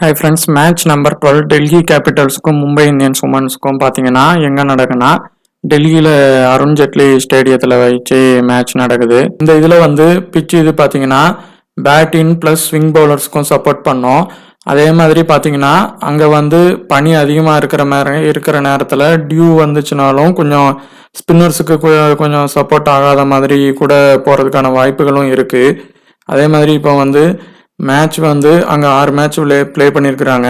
Hi friends, match number 12 Delhi கேபிட்டல்ஸுக்கும் Mumbai Indians உமன்ஸுக்கும் பார்த்தீங்கன்னா எங்கே நடக்குன்னா டெல்லியில் அருண் ஜேட்லி ஸ்டேடியத்தில் வச்சு மேட்ச் நடக்குது. இந்த இதில் வந்து பிச்சு இது பார்த்தீங்கன்னா பேட்டிங் ப்ளஸ் ஸ்விங் பவுலர்ஸ்க்கும் சப்போர்ட் பண்ணோம். அதே மாதிரி பார்த்தீங்கன்னா அங்கே வந்து பனி அதிகமாக இருக்கிற நேரத்தில் டியூ வந்துச்சுனாலும் கொஞ்சம் ஸ்பின்னர்ஸுக்கு கொஞ்சம் சப்போர்ட் ஆகாத மாதிரி கூட போகிறதுக்கான வாய்ப்புகளும் இருக்குது. அதே மாதிரி இப்போ வந்து மேட்ச் வந்து அங்கே 6 மேட்ச் ப்ளே பண்ணியிருக்கிறாங்க.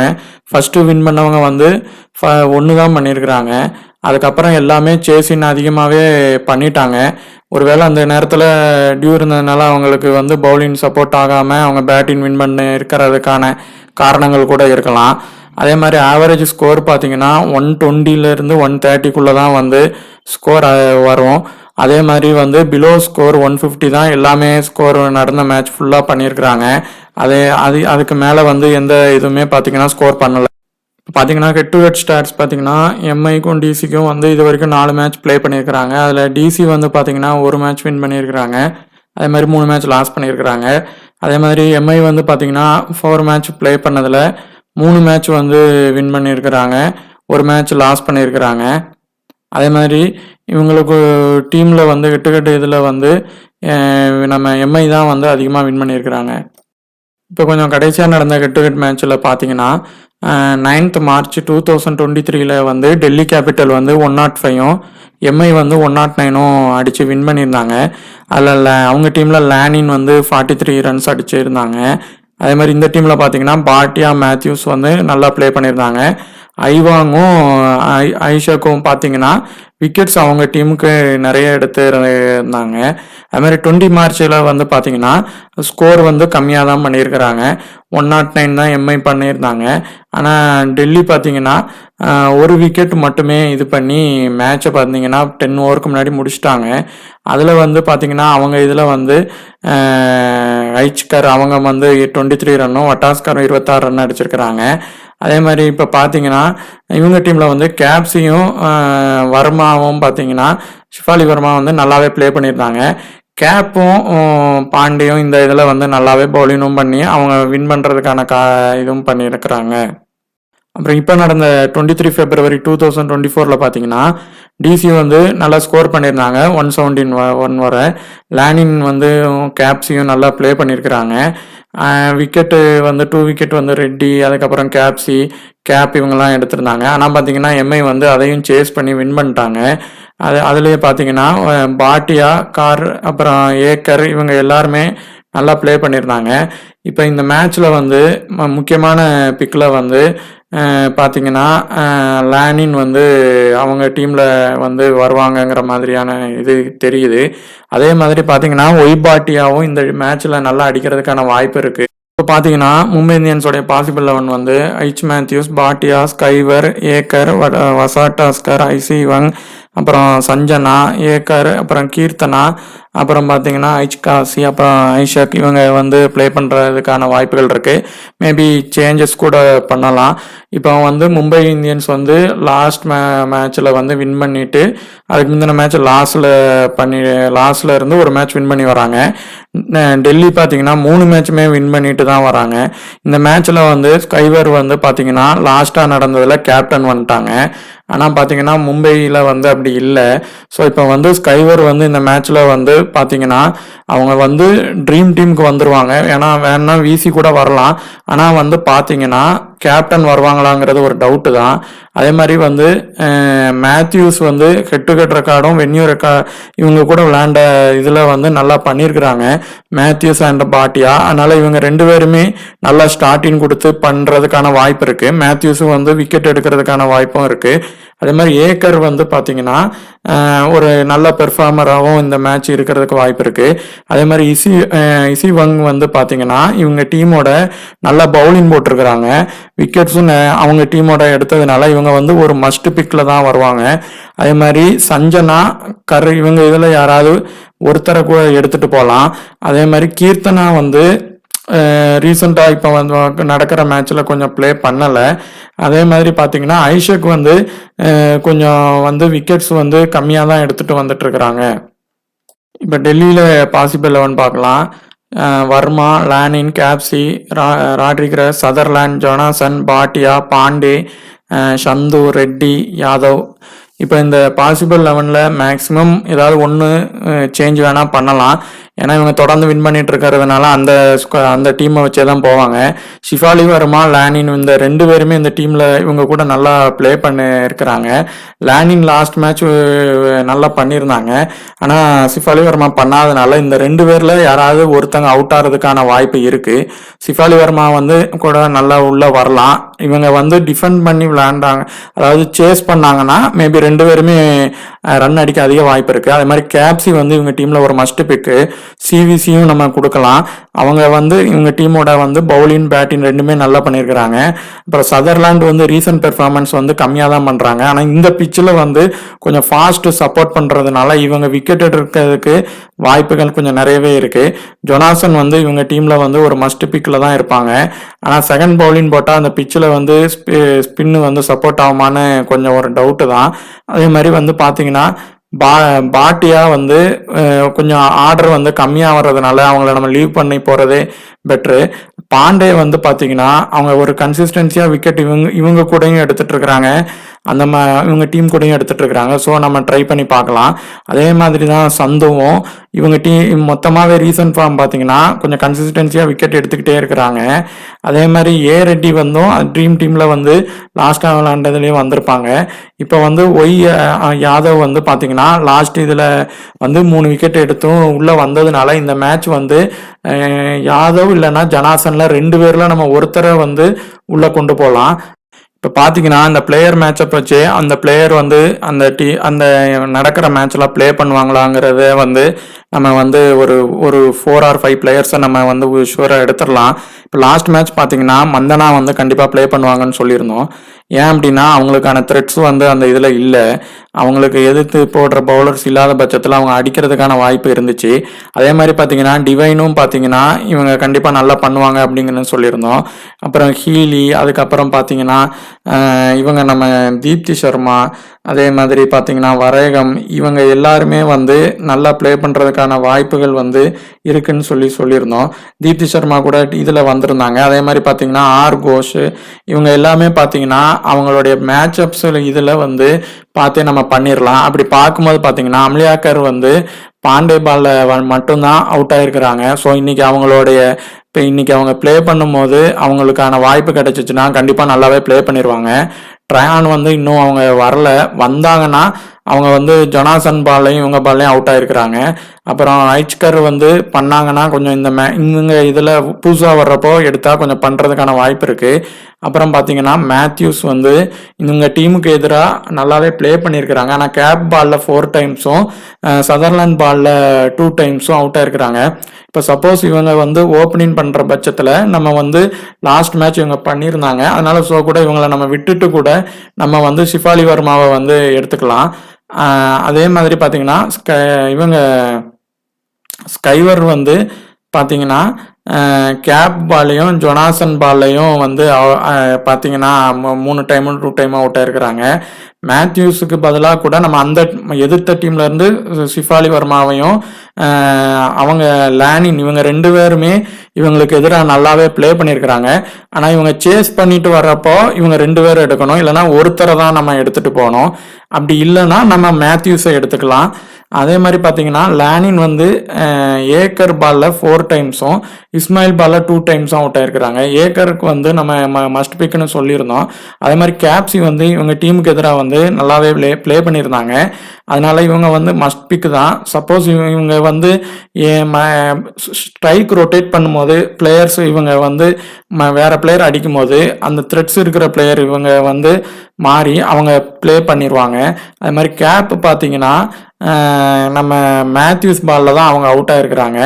ஃபஸ்ட்டு வின் பண்ணவங்க வந்து 1 தான் பண்ணியிருக்கிறாங்க. அதுக்கப்புறம் எல்லாமே சேசின் அதிகமாகவே பண்ணிட்டாங்க. ஒருவேளை அந்த நேரத்தில் டியூ இருந்ததுனால அவங்களுக்கு வந்து பவுலிங் சப்போர்ட் ஆகாமல் அவங்க பேட்டிங் வின் பண்ணி இருக்கிறதுக்கான காரணங்கள் கூட இருக்கலாம். அதே மாதிரி ஆவரேஜ் ஸ்கோர் பார்த்தீங்கன்னா 120லேருந்து 130க்குள்ளே தான் வந்து ஸ்கோர் வரும். அதே மாதிரி வந்து பிலோ ஸ்கோர் 150 தான் எல்லாமே ஸ்கோர் நடந்த மேட்ச் ஃபுல்லாக பண்ணியிருக்கிறாங்க. அதுக்கு மேலே வந்து எந்த இதுவுமே பார்த்தீங்கன்னா ஸ்கோர் பண்ணலை. இப்போ பார்த்தீங்கன்னா ஹெட் டு ஹெட் ஸ்டாட்ஸ் பார்த்தீங்கன்னா எம்ஐக்கும் டிசிக்கும் வந்து இது வரைக்கும் 4 மேட்ச் ப்ளே பண்ணியிருக்கிறாங்க. அதில் டிசி வந்து பார்த்தீங்கன்னா 1 மேட்ச் வின் பண்ணியிருக்கிறாங்க. அதே மாதிரி 3 மேட்ச் லாஸ் பண்ணியிருக்கிறாங்க. அதே மாதிரி எம்ஐ வந்து பார்த்தீங்கன்னா 4 மேட்ச் ப்ளே பண்ணதில் 3 மேட்ச் வந்து வின் பண்ணியிருக்கிறாங்க, 1 மேட்ச் லாஸ் பண்ணியிருக்கிறாங்க. அதே மாதிரி இவங்களுக்கு டீமில் வந்து ஹெட் டு ஹெட் இதில் வந்து நம்ம எம்ஐ தான் வந்து அதிகமாக வின் பண்ணியிருக்கிறாங்க. இப்போ கொஞ்சம் கடைசியாக நடந்த ஹெட் டு ஹெட் மேட்ச்சில் பார்த்தீங்கன்னா 9th March 2023 வந்து டெல்லி கேபிட்டல் வந்து 105ம் எம்ஐ வந்து 109ம் அடித்து வின் பண்ணியிருந்தாங்க. அதில் அவங்க டீமில் லேனின் வந்து 43 ரன்ஸ் அடிச்சிருந்தாங்க. அதே மாதிரி இந்த டீமில் பார்த்தீங்கன்னா பாட்டியா மேத்யூஸ் வந்து நல்லா ப்ளே பண்ணியிருந்தாங்க. ஐவாங்கும் ஐஷாக்கும் பார்த்தீங்கன்னா விக்கெட்ஸ் அவங்க டீமுக்கு நிறைய எடுத்து இருந்தாங்க. அது மாதிரி 20 Marchல வந்து பார்த்தீங்கன்னா ஸ்கோர் வந்து கம்மியாக தான் பண்ணியிருக்கிறாங்க. 109 தான் எம்ஐ பண்ணியிருந்தாங்க. ஆனால் டெல்லி பார்த்தீங்கன்னா 1 விக்கெட் மட்டுமே இது பண்ணி மேட்சை பார்த்தீங்கன்னா 10 ஓவருக்கு முன்னாடி முடிச்சிட்டாங்க. அதில் வந்து பார்த்தீங்கன்னா அவங்க இதில் வந்து ஐச்கர் அவங்க வந்து 23 ரன்னும் வட்டாஸ்கர் 26 ரன் அடிச்சிருக்கிறாங்க. அதே மாதிரி இப்போ பார்த்தீங்கன்னா இவங்க டீமில் வந்து கேப்ஸையும் வர்மாவும் பார்த்தீங்கன்னா ஷிஃபாலி வர்மா வந்து நல்லாவே ப்ளே பண்ணியிருந்தாங்க. கேப்பும் பாண்டியும் இந்த இதில் வந்து நல்லாவே பவுலிங்கும் பண்ணி அவங்க வின் பண்ணுறதுக்கான இதுவும் பண்ணியிருக்கிறாங்க. அப்புறம் இப்போ நடந்த 23 February 2024 பார்த்தீங்கன்னா டிசி வந்து நல்லா ஸ்கோர் பண்ணியிருந்தாங்க 117 வரை. லேனின் வந்து கேப்ஸையும் நல்லா ப்ளே பண்ணியிருக்கிறாங்க. விக்கெட்டு வந்து 2 விக்கெட் வந்து ரெட்டி, அதுக்கப்புறம் கேப் இவங்கெல்லாம் எடுத்திருந்தாங்க. ஆனால் பார்த்தீங்கன்னா எம்ஐ வந்து அதையும் சேஸ் பண்ணி வின் பண்ணிட்டாங்க. அதுலேயே பார்த்தீங்கன்னா பாட்டியா, கார், அப்புறம் ஏக்கர் இவங்க எல்லாருமே நல்லா ப்ளே பண்ணியிருந்தாங்க. இப்போ இந்த மேட்ச்சில் வந்து முக்கியமான பிக்கில் வந்து பார்த்தீங்கன்னா லேனின் வந்து அவங்க டீமில் வந்து வருவாங்கங்கிற மாதிரியான இது தெரியுது. அதே மாதிரி பார்த்தீங்கன்னா ஒய்பாட்டியாவும் இந்த மேட்ச்சில் நல்லா அடிக்கிறதுக்கான வாய்ப்பு இருக்குது. இப்போ பார்த்தீங்கன்னா மும்பை இந்தியன்ஸோடைய பாசிபிள் 11 வந்து ஐச் மேத்யூஸ், பாட்டியா, ஸ்கைவர், ஏக்கர், வசாட்டாஸ்கர், ஐசிவங், அப்புறம் சஞ்சனா, ஏக்கர், அப்புறம் கீர்த்தனா, அப்புறம் பார்த்தீங்கன்னா ஐச்காசி, அப்புறம் ஐஷக் இவங்க வந்து ப்ளே பண்ணுறதுக்கான வாய்ப்புகள் இருக்குது. மேபி சேஞ்சஸ் கூட பண்ணலாம். இப்போ வந்து மும்பை இந்தியன்ஸ் வந்து லாஸ்ட் மேட்ச்சில் வந்து வின் பண்ணிவிட்டு அதுக்கு முந்தின மேட்ச் லாஸ்டில் இருந்து ஒரு மேட்ச் வின் பண்ணி வராங்க. டெல்லி பார்த்தீங்கன்னா 3 மேட்சுமே வின் பண்ணிட்டு தான் வராங்க. இந்த மேட்ச்சில் வந்து ஸ்கைவர் வந்து பார்த்தீங்கன்னா லாஸ்ட்டாக நடந்ததில் கேப்டன் வந்துட்டாங்க. ஆனால் பார்த்தீங்கன்னா மும்பையில் வந்து அப்படி இல்லை. ஸோ இப்போ வந்து ஸ்கைவர் வந்து இந்த மேட்ச்சில் வந்து பார்த்தீங்கன்னா அவங்க வந்து ட்ரீம் டீமுக்கு வந்துடுவாங்க. ஏன்னா வேணா விசி கூட வரலாம். ஆனால் வந்து பார்த்தீங்கன்னா கேப்டன் வருவாங்களாங்கிறது ஒரு டவுட்டு தான். அதே மாதிரி வந்து மேத்யூஸ் வந்து ஹெட் டு ஹெட் ரெக்கார்டும் வென்யூ இவங்க கூட விளையாண்ட இதில் வந்து நல்லா பண்ணியிருக்கிறாங்க மேத்யூஸ் அண்ட் பாட்டியா. அதனால் இவங்க 2 பேருமே நல்லா ஸ்டார்டிங் கொடுத்து பண்ணுறதுக்கான வாய்ப்பு இருக்குது. மேத்யூஸும் வந்து விக்கெட் எடுக்கிறதுக்கான வாய்ப்பும் இருக்குது. அதே மாதிரி ஏக்கர் வந்து பார்த்தீங்கன்னா ஒரு நல்ல பெர்ஃபார்மராகவும் இந்த மேட்ச் இருக்கிறதுக்கு வாய்ப்பு இருக்குது. அதே மாதிரி இசிவங் வந்து பார்த்தீங்கன்னா இவங்க டீமோட நல்லா பவுலிங் போட்டிருக்கிறாங்க. விக்கெட்ஸும் அவங்க டீமோட எடுத்ததுனால இவங்க வந்து ஒரு மஸ்ட் பிக்கில் தான் வருவாங்க. அதே மாதிரி சஞ்சனா, இவங்க இதில் யாராவது ஒருத்தரை கூட எடுத்துகிட்டு போகலாம். அதே மாதிரி கீர்த்தனா வந்து ரீசெண்டாக இப்போ வந்து நடக்கிற மேட்ச்சில் கொஞ்சம் ப்ளே பண்ணலை. அதே மாதிரி பார்த்தீங்கன்னா ஐஷக் வந்து கொஞ்சம் வந்து விக்கெட்ஸ் வந்து கம்மியாக தான் எடுத்துகிட்டு வந்துட்டுருக்குறாங்க. இப்போ டெல்லியில் பாசிபிள் 11 பார்க்கலாம். வர்மா, லானின், கேப்சி, ராட்ரிகஸ், சதர்லேண்ட், ஜொனாசன், பாட்டியா, பாண்டே, சந்து, ரெட்டி, யாதவ். இப்போ இந்த பாசிபிள் 11ல் மேக்ஸிமம் ஏதாவது ஒன்று சேஞ்ச் வேணால் பண்ணலாம். ஏன்னா இவங்க தொடர்ந்து வின் பண்ணிட்டு இருக்கிறதுனால அந்த டீமை வச்சே தான் போவாங்க. ஷிஃபாலி வர்மா, லானின் இந்த 2 பேருமே இந்த டீமில் இவங்க கூட நல்லா ப்ளே பண்ணி இருக்கிறாங்க. லானின் லாஸ்ட் மேட்ச் நல்லா பண்ணியிருந்தாங்க. ஆனால் ஷிஃபாலி வர்மா பண்ணாதனால இந்த 2 பேரில் யாராவது ஒருத்தங்க அவுட் ஆகிறதுக்கான வாய்ப்பு இருக்குது. ஷிஃபாலி வர்மா வந்து கூட நல்லா உள்ளே வரலாம். இவங்க வந்து டிஃபெண்ட் பண்ணி விளையாண்டாங்க, அதாவது சேஸ் பண்ணாங்கன்னா மேபி 2 பேருமே ரன் அடிக்க அதிக வாய்ப்பு இருக்குது. அதே மாதிரி கேப்சி வந்து இவங்க டீமில் ஒரு மஸ்ட் பிக்கு. சிவிசியும் நம்ம கொடுக்கலாம். அவங்க வந்து இவங்க டீமோட வந்து பவுலிங் பேட்டிங் 2மே நல்லா பண்ணியிருக்கிறாங்க. அப்புறம் சதர்லாண்ட் வந்து ரீசன்ட் பெர்ஃபார்மன்ஸ் வந்து கம்மியாக தான் பண்ணுறாங்க. ஆனால் இந்த பிச்சில் வந்து கொஞ்சம் ஃபாஸ்ட் சப்போர்ட் பண்ணுறதுனால இவங்க விக்கெட் எடுக்கிறதுக்கு வாய்ப்புகள் கொஞ்சம் நிறையவே இருக்குது. ஜொனாசன் வந்து இவங்க டீமில் வந்து ஒரு மஸ்ட் பிக்கில் தான் இருப்பாங்க. ஆனால் செகண்ட் பவுலிங் போட்டால் அந்த பிச்சில் வந்து ஸ்பின்னு வந்து சப்போர்ட் ஆகுமான்னு கொஞ்சம் ஒரு டவுட்டு தான். அதே மாதிரி வந்து பார்த்தீங்கன்னா பாட்டியா வந்து கொஞ்சம் ஆர்டர் வந்து கம்மியாக வர்றதுனால அவங்கள நம்ம லீவ் பண்ணி போகிறதே பெட்ரு. பாண்டே வந்து பார்த்தீங்கன்னா அவங்க ஒரு கன்சிஸ்டன்சியாக விக்கெட் இவங்க கூடயும் எடுத்துகிட்டு இருக்கிறாங்க, இவங்க டீம் கூடயும் எடுத்துகிட்டு இருக்கிறாங்க. ஸோ நம்ம ட்ரை பண்ணி பார்க்கலாம். அதே மாதிரி தான் சந்துவும் இவங்க டீம் மொத்தமாகவே ரீசன்ட் ஃபார்ம் பார்த்தீங்கன்னா கொஞ்சம் கன்சிஸ்டன்சியாக விக்கெட் எடுத்துக்கிட்டே இருக்கிறாங்க. அதே மாதிரி ரெட்டி வந்தும் ட்ரீம் டீமில் வந்து லாஸ்ட்டாக விளாண்டதுலேயும் வந்திருப்பாங்க. இப்போ வந்து யாதவ் வந்து பார்த்தீங்கன்னா லாஸ்ட் இதில் வந்து 3 விக்கெட் எடுத்தும் உள்ளே வந்ததுனால இந்த மேட்ச் வந்து யாதவ் இல்லைன்னா ஜனாசன்ல 2 பேரில் நம்ம ஒருத்தரை வந்து உள்ளே கொண்டு போகலாம். இப்போ பார்த்தீங்கன்னா இந்த பிளேயர் மேட்சப் வச்சு அந்த பிளேயர் வந்து அந்த நடக்கிற மேட்ச்லாம் ப்ளே பண்ணுவாங்களாங்கிறத வந்து நம்ம வந்து ஒரு 4 or 5 பிளேயர்ஸை நம்ம வந்து ஷூராக எடுத்துடலாம். இப்போ லாஸ்ட் மேட்ச் பார்த்தீங்கன்னா மந்தனா வந்து கண்டிப்பாக ப்ளே பண்ணுவாங்கன்னு சொல்லியிருந்தோம். ஏன் அப்படின்னா அவங்களுக்கான த்ரெட்ஸ் வந்து அந்த இதில் இல்லை. அவங்களுக்கு எதிர்த்து போடுற பவுலர்ஸ் இல்லாத பட்சத்தில் அவங்க அடிக்கிறதுக்கான வாய்ப்பு இருந்துச்சு. அதே மாதிரி பார்த்தீங்கன்னா டிவைனும் பார்த்தீங்கன்னா இவங்க கண்டிப்பாக நல்லா பண்ணுவாங்க அப்படிங்கன்னு சொல்லியிருந்தோம். அப்புறம் ஹீலி, அதுக்கப்புறம் பார்த்தீங்கன்னா இவங்க நம்ம தீப்தி சர்மா, அதே மாதிரி பார்த்தீங்கன்னா வரேகம், இவங்க எல்லாருமே வந்து நல்லா ப்ளே பண்ணுறதுக்கான வாய்ப்புகள் வந்து இருக்குன்னு சொல்லியிருந்தோம். தீப்தி சர்மா கூட இதில் வந்திருந்தாங்க. அதே மாதிரி பார்த்தீங்கன்னா கோஷ், இவங்க எல்லாமே பார்த்தீங்கன்னா அவங்களுடைய மேட்சப்ஸில் இதில் வந்து பார்த்தே நம்ம பண்ணிடலாம். அப்படி பார்க்கும்போது பார்த்தீங்கன்னா அம்லியாக்கர் வந்து பாண்டே பாலில் மட்டும்தான் அவுட் ஆகிருக்கிறாங்க. ஸோ இன்னைக்கு அவங்க ப்ளே பண்ணும்போது அவங்களுக்கான வாய்ப்பு கிடைச்சிச்சுன்னா கண்டிப்பாக நல்லாவே ப்ளே பண்ணிடுவாங்க. ட்ரையான் வந்து இன்னும் அவங்க வரல, வந்தாங்கன்னா அவங்க வந்து ஜொனாசன் பால்லையும் இவங்க பால்லையும் அவுட் ஆகிருக்கிறாங்க. அப்புறம் ஐச்கர் வந்து பண்ணாங்கன்னா கொஞ்சம் இவங்க இதில் புதுசாக வர்றப்போ எடுத்தால் கொஞ்சம் பண்ணுறதுக்கான வாய்ப்பு இருக்குது. அப்புறம் பார்த்தீங்கன்னா மேத்யூஸ் வந்து இவங்க டீமுக்கு எதிராக நல்லாவே ப்ளே பண்ணியிருக்கிறாங்க. ஆனால் கேப் பாலில் 4 டைம்ஸும் சதர்லாண்ட் பாலில் 2 டைம்ஸும் அவுட் ஆகிருக்கிறாங்க. இப்போ சப்போஸ் இவங்க வந்து ஓப்பனிங் பண்ணுற பட்சத்தில் நம்ம வந்து லாஸ்ட் மேட்ச் இவங்க பண்ணியிருந்தாங்க, அதனால ஸோ கூட இவங்களை நம்ம விட்டுட்டு கூட நம்ம வந்து ஷிஃபாலி வர்மாவை வந்து எடுத்துக்கலாம். அதே மாதிரி பார்த்தீங்கன்னா இவங்க ஸ்கைவர் வந்து பார்த்தீங்கன்னா கேப் பால்லையும் ஜொனாசன் பால்லையும் வந்து பார்த்தீங்கன்னா 3 டைமும் 2 டைமும் அவுட் ஆகிருக்கிறாங்க. மேத்யூஸுக்கு பதிலாக கூட நம்ம அந்த எதிர்த்த டீம்ல இருந்து ஷிஃபாலி வர்மாவையும் அவங்க லானின் இவங்க 2 பேருமே இவங்களுக்கு எதிராக நல்லாவே ப்ளே பண்ணியிருக்கிறாங்க. ஆனால் இவங்க சேஸ் பண்ணிட்டு வர்றப்போ இவங்க 2 பேரும் எடுக்கணும், இல்லைனா ஒருத்தரை தான் நம்ம எடுத்துட்டு போகணும். அப்படி இல்லைன்னா நம்ம மேத்யூஸை எடுத்துக்கலாம். அதே மாதிரி பார்த்தீங்கன்னா லானின் வந்து ஏக்கர் பாலில் 4 டைம்ஸும் இஸ்மாயில் பாலில் 2 டைம்ஸும் அவுட் ஆகிருக்கிறாங்க. ஏக்கருக்கு வந்து நம்ம மஸ்ட் பிக்குன்னு சொல்லியிருந்தோம். அதே மாதிரி கேப்சி வந்து இவங்க டீமுக்கு எதிராக வந்து நல்லாவே ப்ளே பண்ணியிருந்தாங்க. அதனால இவங்க வந்து மஸ்ட் பிக்கு தான். சப்போஸ் இவங்க வந்து ஸ்ட்ரைக் ரொட்டேட் பண்ணும்போது பிளேயர்ஸ் இவங்க வந்து வேற பிளேயர் அடிக்கும் போது அந்த த்ரெட்ஸ் இருக்கிற பிளேயர் இவங்க வந்து மாறி அவங்க ப்ளே பண்ணிடுவாங்க. அது மாதிரி கேப் பார்த்தீங்கன்னா நம்ம மேத்யூஸ் பாலில் தான் அவங்க அவுட் ஆகிருக்கிறாங்க.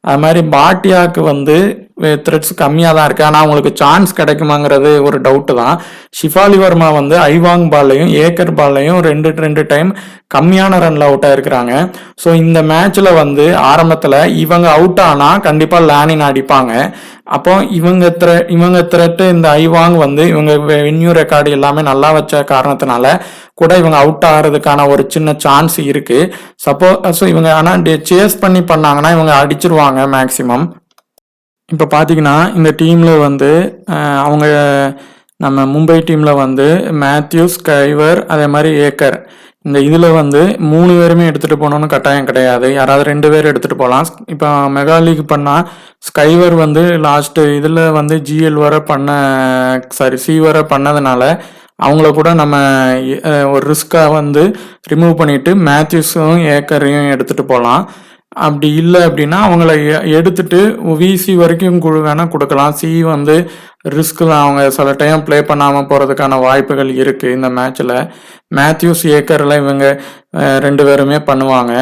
அது மாதிரி பாட்டியாவுக்கு வந்து த்ரெட்ஸ் கம்மியாக தான் இருக்குது, ஆனால் அவங்களுக்கு சான்ஸ் கிடைக்குமாங்கிறது ஒரு டவுட்டு தான். ஷிஃபாலி வர்மா வந்து ஐவாங் பால்லையும் ஏக்கர் பால்லையும் 2 டைம் கம்மியான ரன்ல அவுட் ஆகிருக்கிறாங்க. ஸோ இந்த மேட்ச்சில் வந்து ஆரம்பத்தில் இவங்க அவுட் ஆனால் கண்டிப்பாக லானின் அடிப்பாங்க. அப்போ இவங்க த்ரெட்டு இந்த ஐவாங் வந்து இவங்க வென்யூ ரெக்கார்டு எல்லாமே நல்லா வச்ச காரணத்தினால கூட இவங்க அவுட் ஆகிறதுக்கான ஒரு சின்ன சான்ஸ் இருக்கு. சப்போஸ் இவங்க ஆனால் சேஸ் பண்ணாங்கன்னா இவங்க அடிச்சிருவாங்க மேக்சிமம். இப்போ பார்த்தீங்கன்னா இந்த டீமில் வந்து அவங்க நம்ம மும்பை டீமில் வந்து மேத்யூஸ், ஸ்கைவர், அதே மாதிரி ஏக்கர், இந்த இதில் வந்து 3 பேருமே எடுத்துகிட்டு போகணுன்னு கட்டாயம் கிடையாது. யாராவது 2 பேர் எடுத்துகிட்டு போகலாம். இப்போ மெகா லீக் பண்ணால் ஸ்கைவர் வந்து லாஸ்ட்டு இதில் வந்து ஜிஎல் வர சி வர பண்ணதுனால அவங்கள கூட நம்ம ஒரு ரிஸ்க்காக வந்து ரிமூவ் பண்ணிவிட்டு மேத்யூஸும் ஏக்கரையும் எடுத்துகிட்டு போகலாம். அப்படி இல்லை அப்படின்னா அவங்கள எடுத்துட்டு விசி வரைக்கும் வேணால் கொடுக்கலாம். சி வந்து ரிஸ்கில் அவங்க சில டைம் ப்ளே பண்ணாமல் போகிறதுக்கான வாய்ப்புகள் இருக்குது இந்த மேட்ச்சில். மேத்யூஸ், ஏக்கரில் இவங்க 2 பேருமே பண்ணுவாங்க.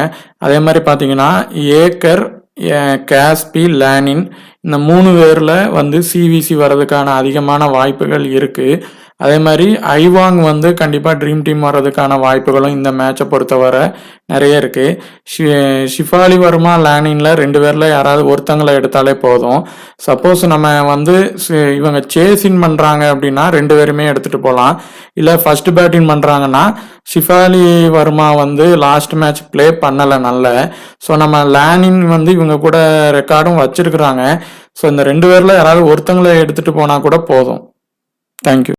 அதே மாதிரி பார்த்தீங்கன்னா ஏக்கர், கேஸ்பி, லேனின் இந்த 3 பேரில் வந்து சிவிசி வர்றதுக்கான அதிகமான வாய்ப்புகள் இருக்குது. அதே மாதிரி ஐவாங் வந்து கண்டிப்பாக ட்ரீம் டீம் வர்றதுக்கான வாய்ப்புகளும் இந்த மேட்சை பொறுத்தவரை நிறைய இருக்குது. ஷிஃபாலி வர்மா, லேனின்ல 2 பேரில் யாராவது ஒருத்தங்களை எடுத்தாலே போதும். சப்போஸ் நம்ம வந்து இவங்க சேஸின் பண்ணுறாங்க அப்படின்னா 2 பேருமே எடுத்துகிட்டு போகலாம். இல்லை ஃபர்ஸ்ட் பேட்டிங் பண்ணுறாங்கன்னா ஷிஃபாலி வர்மா வந்து லாஸ்ட் மேட்ச் ப்ளே பண்ணலை நல்ல. ஸோ நம்ம லேனின் வந்து இவங்க கூட ரெக்கார்டும் வச்சிருக்கிறாங்க. ஸோ இந்த 2 பேரில் யாராவது ஒருத்தங்களை எடுத்துகிட்டு போனால் கூட போதும். தேங்க்யூ.